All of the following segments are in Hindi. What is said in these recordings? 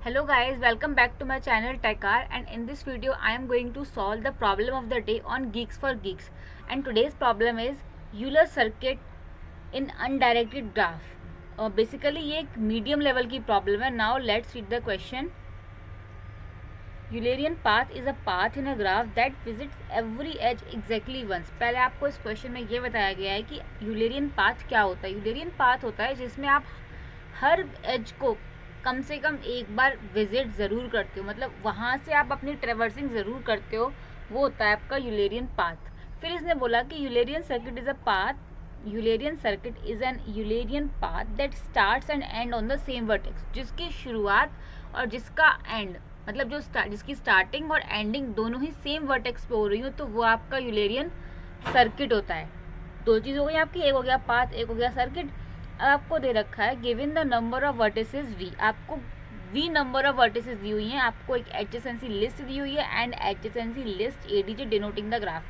Hello guys, welcome back to my channel TechR, and in this video I am going to solve the problem of the day on Geeks for Geeks. And today's problem is Euler circuit in undirected graph. Basically ये एक मीडियम लेवल की प्रॉब्लम है. Now let's read the question. Eulerian path is a path in a graph that visits every edge exactly once. पहले आपको इस क्वेश्चन में ये बताया गया है कि यूलेरियन पाथ क्या होता है. यूलेरियन पाथ होता है जिसमें आप हर एज को कम से कम एक बार विजिट ज़रूर करते हो, मतलब वहाँ से आप अपनी ट्रेवर्सिंग ज़रूर करते हो, वो होता है आपका यूलेरियन पाथ. फिर इसने बोला कि Eulerian circuit is a path, Eulerian circuit is an Eulerian path that starts and and on the same vertex. जिसकी शुरुआत और जिसका एंड, मतलब जिसकी स्टार्टिंग और एंडिंग दोनों ही सेम वर्टेक्स पे हो रही हो, तो वो आपका यूलेरियन सर्किट होता है. दो चीज़ हो गई आपकी, एक हो गया पाथ, एक हो गया सर्किट. आपको दे रखा है given the number of vertices V. आपको वी नंबर ऑफ वर्टिसेस दी हुई हैं, आपको एक एडजेसेंसी लिस्ट दी हुई है and adjacency list ADJ denoting the graph.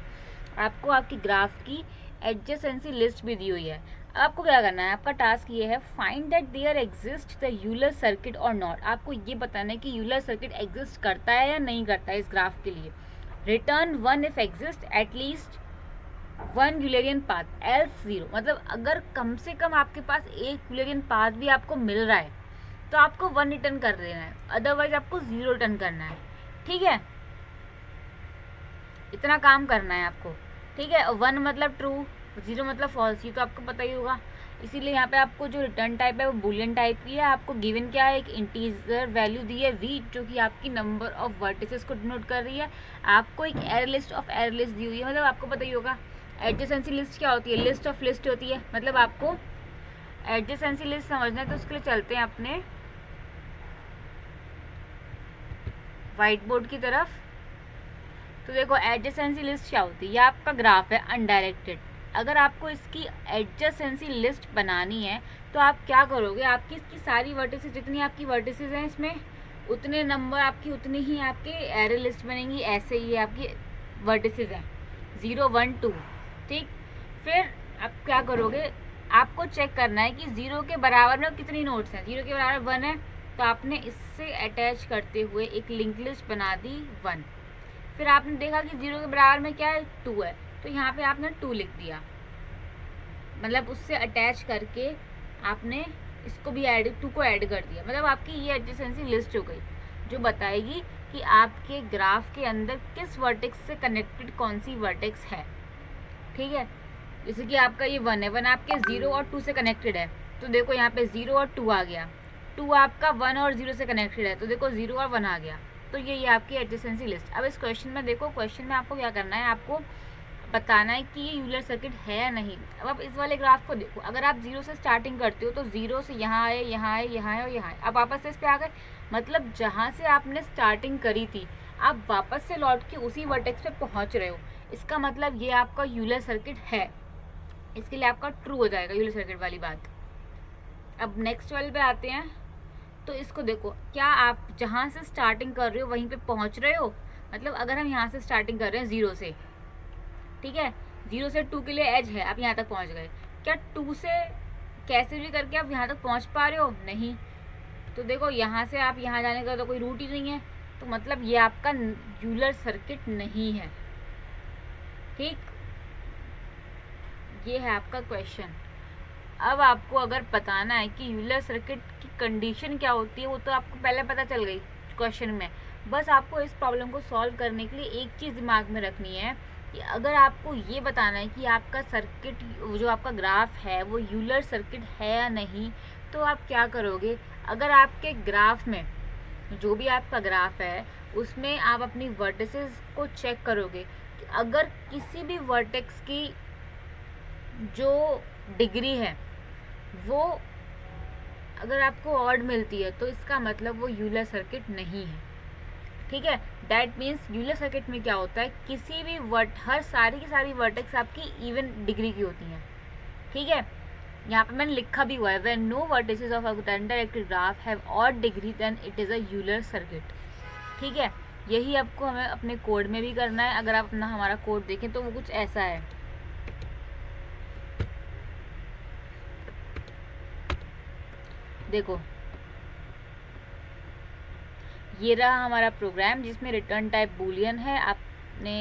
आपको आपकी ग्राफ की एडजेसेंसी लिस्ट भी दी हुई है. आपको क्या करना है, आपका टास्क ये है find that there exist the Euler circuit और नॉट. आपको ये बताना है कि यूलर सर्किट एग्जिस्ट करता है या नहीं करता है इस ग्राफ के लिए. Return one if exist at least one Eulerian path else zero. मतलब अगर कम से कम आपके पास एक यूलेरियन पाथ भी आपको मिल रहा है तो आपको वन रिटर्न कर देना है, अदरवाइज आपको जीरो रिटर्न करना है. ठीक है, इतना काम करना है आपको. ठीक है, वन मतलब ट्रू, जीरो मतलब फॉल्स, ये तो आपको पता ही होगा. इसीलिए यहाँ पे आपको जो रिटर्न टाइप है वो बूलियन टाइप की है. आपको गिवन क्या है, एक इंटीजर वैल्यू दी है वी, जो कि आपकी नंबर ऑफ वर्टिसेस को डिनोट कर रही है. आपको एक error list of error list दी हुई है, मतलब आपको पता ही होगा एडजेसेंसी लिस्ट क्या होती है, लिस्ट ऑफ लिस्ट होती है. मतलब आपको एडजेसेंसी लिस्ट समझना है तो उसके लिए चलते हैं अपने वाइट बोर्ड की तरफ. तो देखो एडजेसेंसी लिस्ट क्या होती है, ये आपका ग्राफ है अनडायरेक्टेड. अगर आपको इसकी एडजेसेंसी लिस्ट बनानी है तो आप क्या करोगे, आपकी इसकी सारी वर्टिसेस, जितनी आपकी वर्टिसेस हैं इसमें उतने नंबर आपकी, उतनी ही आपके एरे लिस्ट बनेंगी. ऐसे ही आपकी वर्टिसेस हैं 0 1 2. ठीक, फिर आप क्या करोगे, आपको चेक करना है कि 0 के बराबर में कितनी नोड्स हैं. 0 के बराबर 1 है तो आपने इससे अटैच करते हुए एक लिंक लिस्ट बना दी 1. फिर आपने देखा कि 0 के बराबर में क्या है, 2 है, तो यहाँ पे आपने 2 लिख दिया. मतलब उससे अटैच करके आपने इसको भी ऐड, 2 को ऐड कर दिया. मतलब आपकी ये एडजेसेंसी लिस्ट हो गई जो बताएगी कि आपके ग्राफ के अंदर किस वर्टेक्स से कनेक्टेड कौन सी वर्टेक्स है. ठीक है, जैसे कि आपका ये 1 है, 1 आपके 0 और 2 से कनेक्टेड है, तो देखो यहाँ पे 0 और 2 आ गया. 2 आपका 1 और 0 से कनेक्टेड है, तो देखो 0 और 1 आ गया. तो ये आपकी एडजेसेंसी लिस्ट. अब इस क्वेश्चन में देखो, क्वेश्चन में आपको क्या करना है, आपको बताना है कि ये यूलर सर्किट है या नहीं. अब आप इस वाले ग्राफ को देखो, अगर आप 0 से स्टार्टिंग करते हो तो 0 से यहाँ आए, यहाँ आए, यहाँ आए और यहाँ आए. अब वापस से इस पे आ गए, मतलब जहाँ से आपने स्टार्टिंग करी थी आप वापस से लौट के उसी वर्टेक्स पे पहुँच रहे हो. इसका मतलब ये आपका यूलर सर्किट है. इसके लिए आपका ट्रू हो जाएगा यूलर सर्किट वाली बात. अब नेक्स्ट वाले पे आते हैं. तो इसको देखो, क्या आप जहाँ से स्टार्टिंग कर रहे हो वहीं पे पहुँच रहे हो. मतलब अगर हम यहाँ से स्टार्टिंग कर रहे हैं 0 से, ठीक है, 0 से 2 के लिए एज है, आप यहाँ तक पहुँच गए. क्या 2 से कैसे भी करके आप यहाँ तक पहुँच पा रहे हो, नहीं. तो देखो यहाँ से आप यहाँ जाने का तो कोई रूट ही नहीं है, तो मतलब ये आपका यूलर सर्किट नहीं है. ठीक, ये है आपका क्वेश्चन. अब आपको अगर बताना है कि यूलर सर्किट की कंडीशन क्या होती है, वो तो आपको पहले पता चल गई क्वेश्चन में. बस आपको इस प्रॉब्लम को सॉल्व करने के लिए एक चीज़ दिमाग में रखनी है कि अगर आपको ये बताना है कि आपका सर्किट, जो आपका ग्राफ है वो यूलर सर्किट है या नहीं, तो आप क्या करोगे. अगर आपके ग्राफ में, जो भी आपका ग्राफ है उसमें आप अपनी वर्टिसेस को चेक करोगे कि अगर किसी भी वर्टेक्स की जो डिग्री है वो अगर आपको ऑड मिलती है तो इसका मतलब वो यूलर सर्किट नहीं है. ठीक है, दैट मीन्स यूलर सर्किट में क्या होता है, किसी भी हर सारी की सारी वर्टेक्स आपकी इवन डिग्री की होती हैं. ठीक है, यहाँ पे मैंने लिखा भी हुआ है, when no vertices of a undirected graph have odd degree then it is a Euler circuit. ठीक है, यही आपको हमें अपने कोड में भी करना है. अगर आप अपना हमारा कोड देखें तो वो कुछ ऐसा है. देखो ये रहा हमारा प्रोग्राम जिसमें रिटर्न टाइप बूलियन है, आपने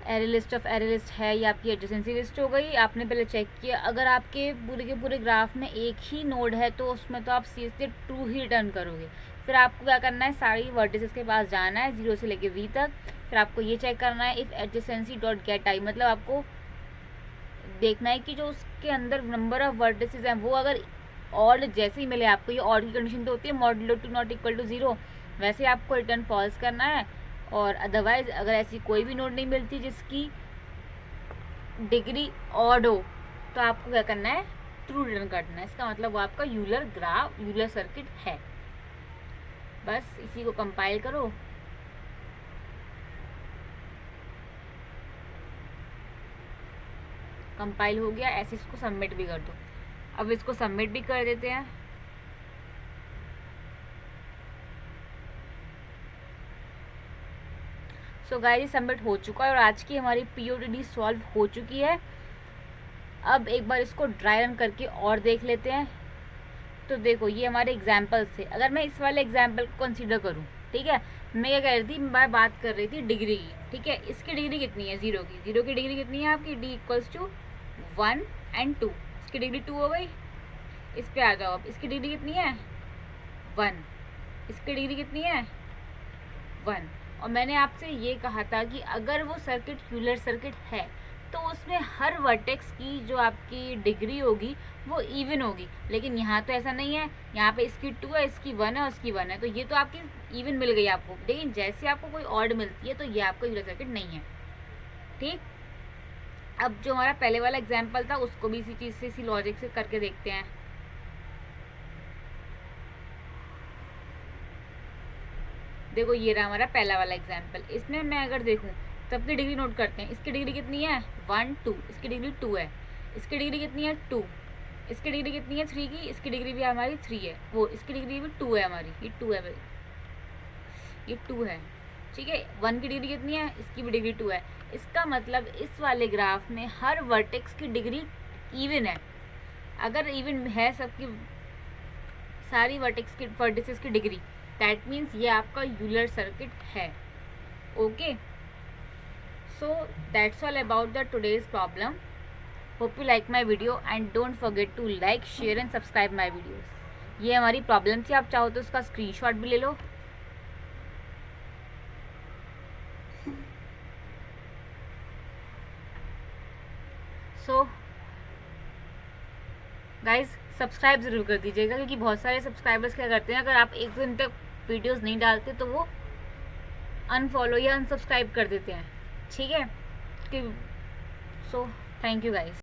array list of array list है, ये आपकी एडजेसेंसी लिस्ट हो गई। आपने पहले चेक किया, अगर आपके पूरे के पूरे ग्राफ में एक ही नोड है तो उसमें तो आप सीधे ट्रू ही रिटर्न करोगे। फिर आपको क्या करना है, सारी वर्टिसेस के पास जाना है 0 से लेके V तक। फिर आपको ये चेक करना है इफ़ एडजेसेंसी डॉट गेट आई, मतलब आपको देखना है कि जो उसके अंदर नंबर ऑफ वर्टिसेस हैं वो अगर ऑड जैसे ही मिले आपको, ये ऑड की कंडीशन तो होती है modulo two not equal to 0, वैसे आपको रिटर्न फॉल्स करना है। और अदरवाइज अगर ऐसी कोई भी नोड नहीं मिलती जिसकी डिग्री ऑड हो तो आपको क्या करना है, ट्रू रिटर्न करना है। इसका मतलब वो आपका यूलर सर्किट है। बस इसी को कंपाइल करो, कंपाइल हो गया, ऐसे इसको सबमिट भी कर दो। अब इसको सबमिट भी कर देते हैं। सो गाइस सबमिट हो चुका है और आज की हमारी POTD सॉल्व हो चुकी है। अब एक बार इसको ड्राई रन करके और देख लेते हैं। तो देखो ये हमारे एग्जाम्पल्स थे। अगर मैं इस वाले एग्जाम्पल को कंसीडर करूँ, ठीक है, मैं क्या कह रही थी, मैं बात कर रही थी डिग्री की, ठीक है। इसकी डिग्री कितनी है, 0 की। 0 की डिग्री कितनी है आपकी, D इक्वल्स टू 1 and 2। इसकी डिग्री 2 हो गई। इस पे आ जाओ अब, इसकी डिग्री कितनी है, 1। इसकी डिग्री कितनी है, 1। और मैंने आपसे ये कहा था कि अगर वो सर्किट यूलर सर्किट है तो उसमें हर वर्टेक्स की जो आपकी डिग्री होगी वो इवन होगी, लेकिन यहाँ तो ऐसा नहीं है। यहाँ पे इसकी 2 है, इसकी 1 है और इसकी 1 है, तो ये तो आपकी इवन मिल गई आपको। लेकिन जैसे आपको कोई ऑड मिलती है तो ये आपका यूलर सर्किट नहीं है, ठीक। अब जो हमारा पहले वाला एग्जाम्पल था उसको भी इसी चीज़ से, इसी लॉजिक से करके देखते हैं। देखो ये रहा हमारा पहला वाला एग्जाम्पल। इसमें मैं अगर देखूँ सबकी डिग्री नोट करते हैं। इसकी डिग्री कितनी है, 1 2। इसकी डिग्री 2 है। इसकी डिग्री कितनी है, 2। इसकी डिग्री कितनी है, 3 की। इसकी डिग्री भी हमारी 3 है। वो इसकी डिग्री भी 2 है हमारी, ये 2 है भाई, ये 2 है, ठीक है। 1 की डिग्री कितनी है, इसकी भी डिग्री 2 है। इसका मतलब इस वाले ग्राफ में हर वर्टेक्स की डिग्री इवन है। अगर इवन है सबकी सारी वर्टिसेस की डिग्री, दैट मीन्स ये आपका यूलर सर्किट है। Okay, so that's all about the today's problem. Hope you like my video and don't forget to like, share and subscribe my videos. ये हमारी प्रॉब्लम थी, आप चाहो तो उसका स्क्रीनशॉट भी ले लो। सो गाइज सब्सक्राइब ज़रूर कर दीजिएगा, क्योंकि बहुत सारे सब्सक्राइबर्स क्या करते हैं, अगर आप एक दिन तक वीडियोस नहीं डालते तो वो अनफॉलो या अनसब्सक्राइब कर देते हैं, ठीक है। So thank you guys.